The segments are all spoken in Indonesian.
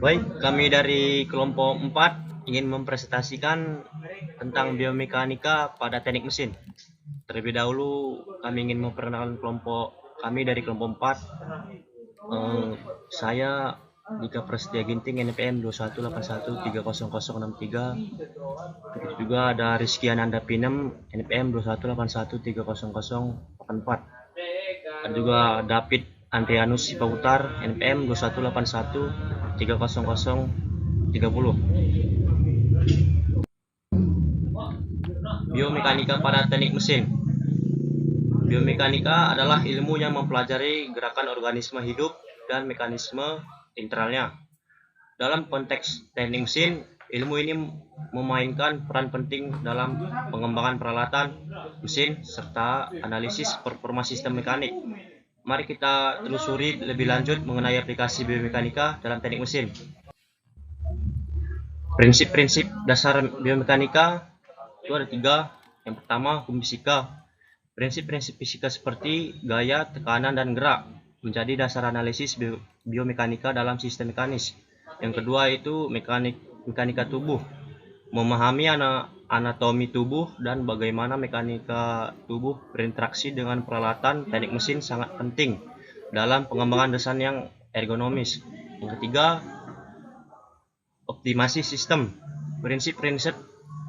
Baik, kami dari kelompok 4 ingin mempresentasikan tentang biomekanika pada teknik mesin. Terlebih dahulu kami ingin memperkenalkan kelompok kami dari kelompok 4. Saya Dika Prasetya Ginting, NPM 2181300063. Begitu juga ada Rizky Ananda Pinem, NPM 2181300084. Ada juga David Andrianus Sipahutar, NPM 2181300030. Biomekanika pada teknik mesin. Biomekanika adalah ilmu yang mempelajari gerakan organisme hidup dan mekanisme internalnya. Dalam konteks teknik mesin, ilmu ini memainkan peran penting dalam pengembangan peralatan mesin serta analisis performa sistem mekanik. Mari kita telusuri lebih lanjut mengenai aplikasi biomekanika dalam teknik mesin. Prinsip-prinsip dasar biomekanika itu ada 3. Yang pertama, hukum fisika. Prinsip-prinsip fisika seperti gaya, tekanan, dan gerak menjadi dasar analisis biomekanika dalam sistem mekanis. Yang kedua itu mekanika tubuh. Memahami anatomi tubuh dan bagaimana mekanika tubuh berinteraksi dengan peralatan teknik mesin sangat penting dalam pengembangan desain yang ergonomis. Yang ketiga, optimasi sistem. Prinsip-prinsip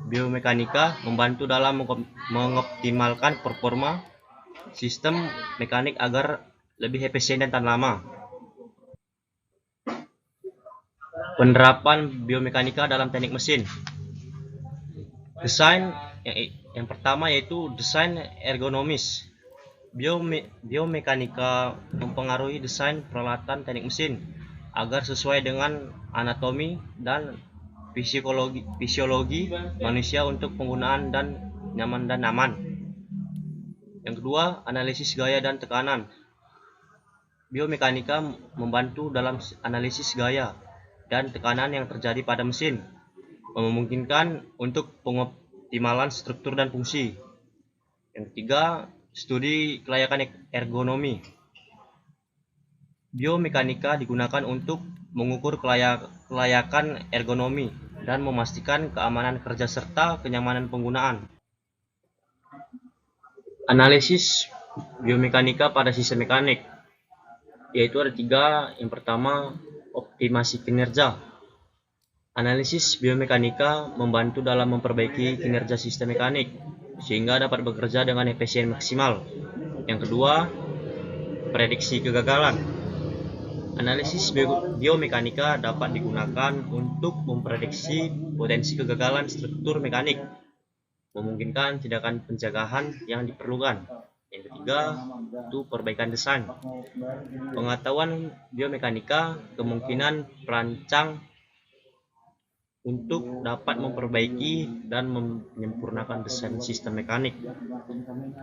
biomekanika membantu dalam mengoptimalkan performa sistem mekanik agar lebih efisien dan tahan lama. Penerapan biomekanika dalam teknik mesin. Desain yang pertama yaitu desain ergonomis. Biomekanika mempengaruhi desain peralatan teknik mesin agar sesuai dengan anatomi dan fisiologi manusia untuk penggunaan dan nyaman. Yang kedua, analisis gaya dan tekanan. Biomekanika membantu dalam analisis gaya dan tekanan yang terjadi pada mesin, memungkinkan untuk pengoptimalan struktur dan fungsi. Yang ketiga, studi kelayakan ergonomi. Biomekanika digunakan untuk mengukur kelayakan ergonomi dan memastikan keamanan kerja serta kenyamanan penggunaan. Analisis biomekanika pada sistem mekanik, yaitu ada 3. Yang pertama, optimasi kinerja. Analisis biomekanika membantu dalam memperbaiki kinerja sistem mekanik sehingga dapat bekerja dengan efisien maksimal. Yang kedua, prediksi kegagalan. Analisis biomekanika dapat digunakan untuk memprediksi potensi kegagalan struktur mekanik, memungkinkan tindakan pencegahan yang diperlukan. Yang ketiga, itu perbaikan desain. Pengetahuan biomekanika kemungkinan perancang untuk dapat memperbaiki dan menyempurnakan desain sistem mekanik.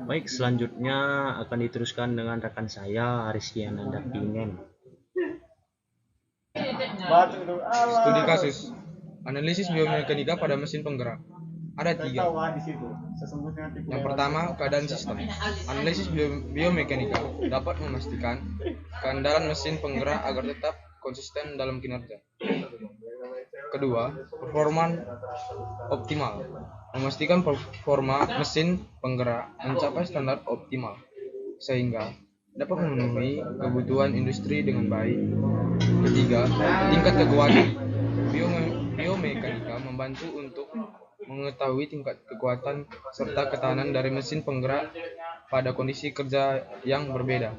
Baik, selanjutnya akan diteruskan dengan rekan saya, Rizky Ananda Pinem. Studi kasus. Analisis biomekanika pada mesin penggerak. Ada 3. Yang pertama, keadaan sistem. Analisis biomekanika dapat memastikan keandalan mesin penggerak agar tetap konsisten dalam kinerja. Kedua, performa optimal. Memastikan performa mesin penggerak mencapai standar optimal sehingga dapat memenuhi kebutuhan industri dengan baik. Ketiga, tingkat kekuatan. Biomekanika membantu untuk mengetahui tingkat kekuatan serta ketahanan dari mesin penggerak pada kondisi kerja yang berbeda.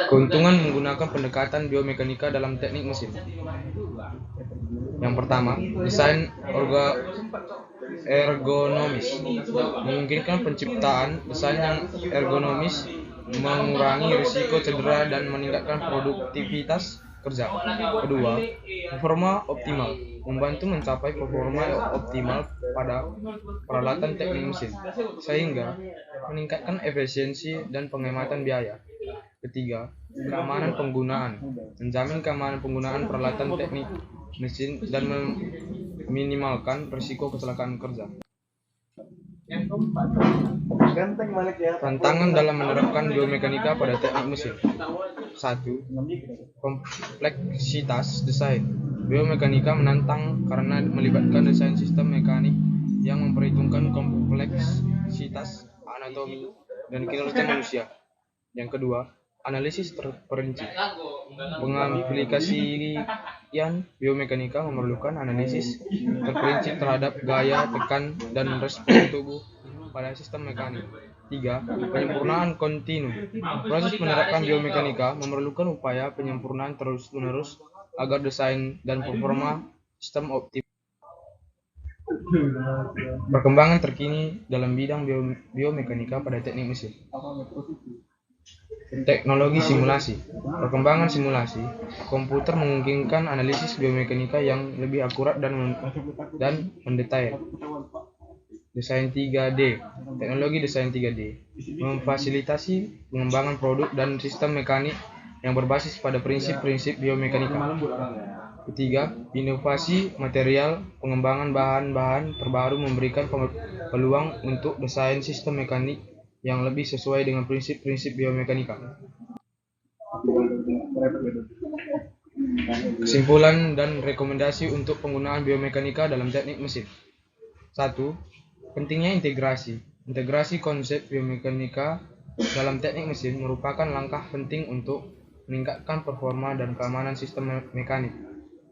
Keuntungan menggunakan pendekatan biomekanika dalam teknik mesin. Yang pertama, desain ergonomis. Memungkinkan penciptaan desain yang ergonomis, mengurangi risiko cedera dan meningkatkan produktivitas kerja. Kedua, performa optimal. Membantu mencapai performa optimal pada peralatan teknik mesin sehingga meningkatkan efisiensi dan penghematan biaya. Ketiga, keamanan penggunaan. Menjamin keamanan penggunaan peralatan teknik mesin dan meminimalkan risiko kecelakaan kerja. Tantangan dalam menerapkan biomekanika pada teknik mesin. 1. Kompleksitas desain. Biomekanika menantang karena melibatkan desain sistem mekanik yang memperhitungkan kompleksitas anatomi dan kinerja manusia. Yang kedua, analisis terperinci. Pengaplikasian biomekanika memerlukan analisis terperinci terhadap gaya, tekan, dan respon tubuh pada sistem mekanik. 3. Penyempurnaan kontinu. Proses menerapkan biomekanika memerlukan upaya penyempurnaan terus-menerus agar desain dan performa sistem optimal. Perkembangan terkini dalam bidang biomekanika pada teknik mesin. Teknologi simulasi. Perkembangan simulasi komputer memungkinkan analisis biomekanika yang lebih akurat dan mendetail. Desain 3D. Teknologi desain 3D memfasilitasi pengembangan produk dan sistem mekanik yang berbasis pada prinsip-prinsip biomekanika. Ketiga, inovasi material. Pengembangan bahan-bahan terbaru memberikan peluang untuk desain sistem mekanik yang lebih sesuai dengan prinsip-prinsip biomekanika. Kesimpulan dan rekomendasi untuk penggunaan biomekanika dalam teknik mesin. 1. Pentingnya integrasi. Integrasi konsep biomekanika dalam teknik mesin merupakan langkah penting untuk meningkatkan performa dan keamanan sistem mekanik.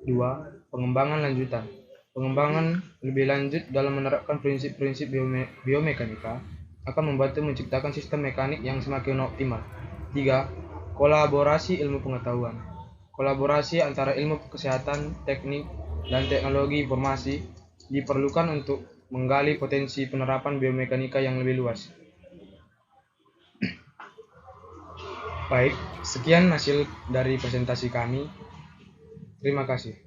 2. Pengembangan lanjutan. Pengembangan lebih lanjut dalam menerapkan prinsip-prinsip biomekanika akan membantu menciptakan sistem mekanik yang semakin optimal. 3. Kolaborasi ilmu pengetahuan. Kolaborasi antara ilmu kesehatan, teknik, dan teknologi informasi diperlukan untuk menggali potensi penerapan biomekanika yang lebih luas. Baik, sekian hasil dari presentasi kami. Terima kasih.